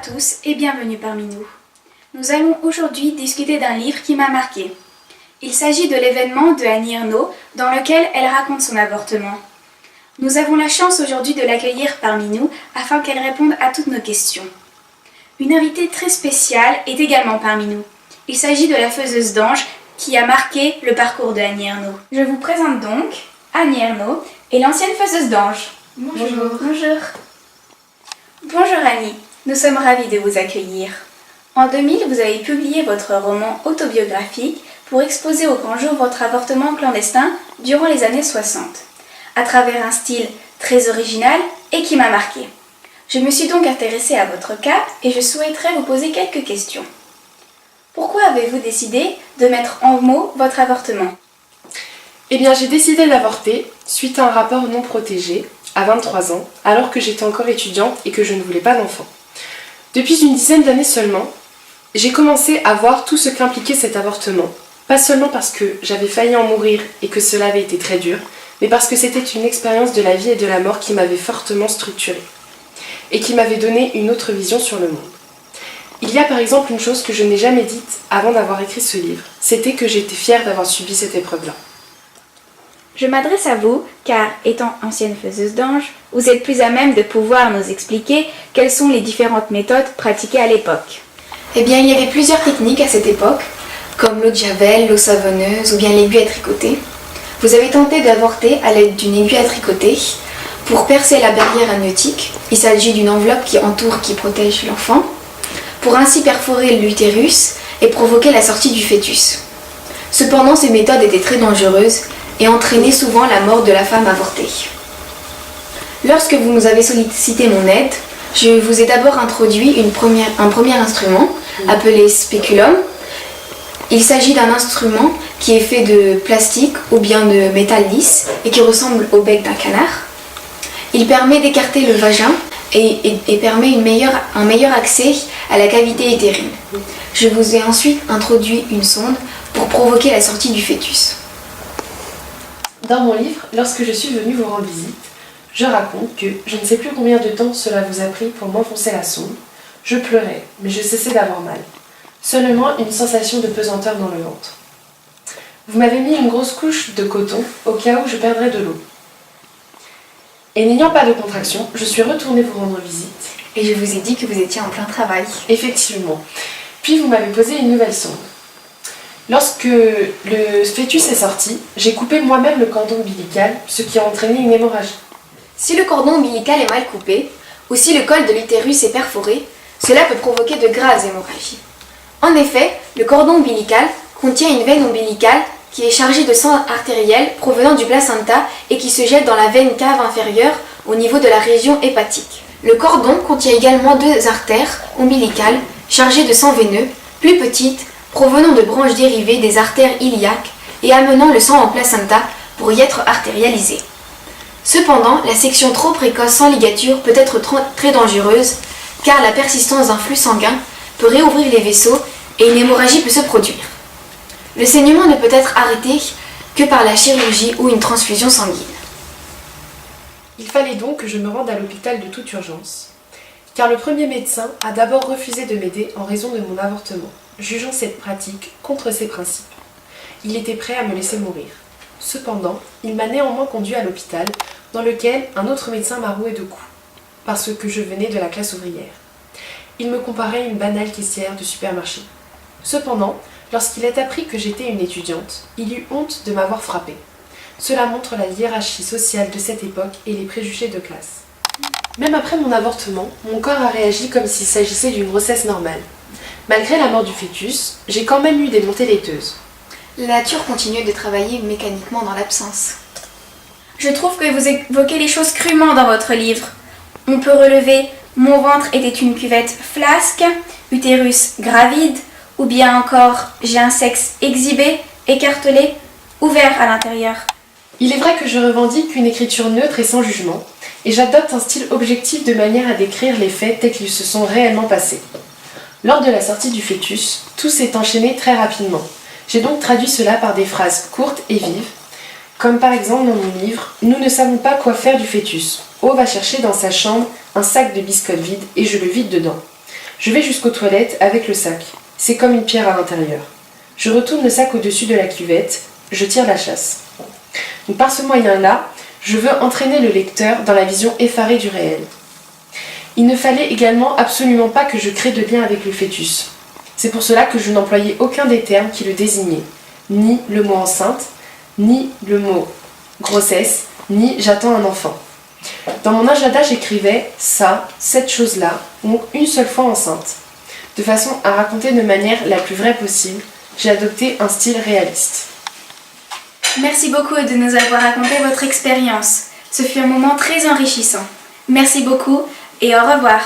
tous et bienvenue parmi nous. Nous allons aujourd'hui discuter d'un livre qui m'a marqué. Il s'agit de l'événement de Annie Ernaux dans lequel elle raconte son avortement. Nous avons la chance aujourd'hui de l'accueillir parmi nous afin qu'elle réponde à toutes nos questions. Une invitée très spéciale est également parmi nous. Il s'agit de la faiseuse d'anges qui a marqué le parcours de Annie Ernaux. Je vous présente donc Annie Ernaux et l'ancienne faiseuse d'anges. Bonjour. Bonjour. Bonjour Annie, nous sommes ravis de vous accueillir. En 2000, vous avez publié votre roman autobiographique pour exposer au grand jour votre avortement clandestin durant les années 60, à travers un style très original et qui m'a marqué. Je me suis donc intéressée à votre cas et je souhaiterais vous poser quelques questions. Pourquoi avez-vous décidé de mettre en mots votre avortement ? Eh bien, j'ai décidé d'avorter suite à un rapport non protégé à 23 ans, alors que j'étais encore étudiante et que je ne voulais pas d'enfant. Depuis une dizaine d'années seulement, j'ai commencé à voir tout ce qu'impliquait cet avortement. Pas seulement parce que j'avais failli en mourir et que cela avait été très dur, mais parce que c'était une expérience de la vie et de la mort qui m'avait fortement structurée et qui m'avait donné une autre vision sur le monde. Il y a par exemple une chose que je n'ai jamais dite avant d'avoir écrit ce livre, c'était que j'étais fière d'avoir subi cette épreuve-là. Je m'adresse à vous car, étant ancienne faiseuse d'anges, vous êtes plus à même de pouvoir nous expliquer quelles sont les différentes méthodes pratiquées à l'époque. Eh bien, il y avait plusieurs techniques à cette époque, comme l'eau de javel, l'eau savonneuse ou bien l'aiguille à tricoter. Vous avez tenté d'avorter à l'aide d'une aiguille à tricoter pour percer la barrière amniotique. Il s'agit d'une enveloppe qui protège l'enfant, pour ainsi perforer l'utérus et provoquer la sortie du fœtus. Cependant, ces méthodes étaient très dangereuses et entraînaient souvent la mort de la femme avortée. Lorsque vous nous avez sollicité mon aide, je vous ai d'abord introduit un premier instrument appelé spéculum. Il s'agit d'un instrument qui est fait de plastique ou bien de métal lisse et qui ressemble au bec d'un canard. Il permet d'écarter le vagin et permet un meilleur accès à la cavité utérine. Je vous ai ensuite introduit une sonde pour provoquer la sortie du fœtus. Dans mon livre, lorsque je suis venue vous rendre visite, je raconte que je ne sais plus combien de temps cela vous a pris pour m'enfoncer la sonde. Je pleurais, mais je cessais d'avoir mal. Seulement une sensation de pesanteur dans le ventre. Vous m'avez mis une grosse couche de coton au cas où je perdrais de l'eau. Et n'ayant pas de contraction, je suis retournée vous rendre visite. Et je vous ai dit que vous étiez en plein travail. Effectivement. Puis vous m'avez posé une nouvelle sonde. Lorsque le fœtus est sorti, j'ai coupé moi-même le cordon ombilical, ce qui a entraîné une hémorragie. Si le cordon ombilical est mal coupé, ou si le col de l'utérus est perforé, cela peut provoquer de graves hémorragies. En effet, le cordon ombilical contient une veine ombilicale qui est chargée de sang artériel provenant du placenta et qui se jette dans la veine cave inférieure au niveau de la région hépatique. Le cordon contient également deux artères ombilicales chargées de sang veineux, plus petites, provenant de branches dérivées des artères iliaques et amenant le sang en placenta pour y être artérialisé. Cependant, la section trop précoce sans ligature peut être très dangereuse car la persistance d'un flux sanguin peut réouvrir les vaisseaux et une hémorragie peut se produire. Le saignement ne peut être arrêté que par la chirurgie ou une transfusion sanguine. Il fallait donc que je me rende à l'hôpital de toute urgence, car le premier médecin a d'abord refusé de m'aider en raison de mon avortement, jugeant cette pratique contre ses principes. Il était prêt à me laisser mourir. Cependant, il m'a néanmoins conduit à l'hôpital, dans lequel un autre médecin m'a roué de coups, parce que je venais de la classe ouvrière. Il me comparait à une banale caissière de supermarché. Cependant, lorsqu'il a appris que j'étais une étudiante, il eut honte de m'avoir frappée. Cela montre la hiérarchie sociale de cette époque et les préjugés de classe. Même après mon avortement, mon corps a réagi comme s'il s'agissait d'une grossesse normale. Malgré la mort du fœtus, j'ai quand même eu des montées laiteuses. La nature continue de travailler mécaniquement dans l'absence. Je trouve que vous évoquez les choses crûment dans votre livre. On peut relever « Mon ventre était une cuvette flasque »,« Utérus gravide » ou bien encore « J'ai un sexe exhibé, écartelé, ouvert à l'intérieur ». Il est vrai que je revendique une écriture neutre et sans jugement, et j'adopte un style objectif de manière à décrire les faits tels qu'ils se sont réellement passés. Lors de la sortie du fœtus, tout s'est enchaîné très rapidement. J'ai donc traduit cela par des phrases courtes et vives, comme par exemple dans mon livre « Nous ne savons pas quoi faire du fœtus. O va chercher dans sa chambre un sac de biscottes vide et je le vide dedans. Je vais jusqu'aux toilettes avec le sac. C'est comme une pierre à l'intérieur. Je retourne le sac au-dessus de la cuvette. Je tire la chasse. Donc par ce moyen-là, je veux entraîner le lecteur dans la vision effarée du réel. Il ne fallait également absolument pas que je crée de lien avec le fœtus. C'est pour cela que je n'employais aucun des termes qui le désignaient. Ni le mot enceinte, ni le mot grossesse, ni j'attends un enfant. Dans mon agenda, j'écrivais ça, cette chose-là, donc une seule fois enceinte. De façon à raconter de manière la plus vraie possible, j'ai adopté un style réaliste. Merci beaucoup de nous avoir raconté votre expérience. Ce fut un moment très enrichissant. Merci beaucoup et au revoir.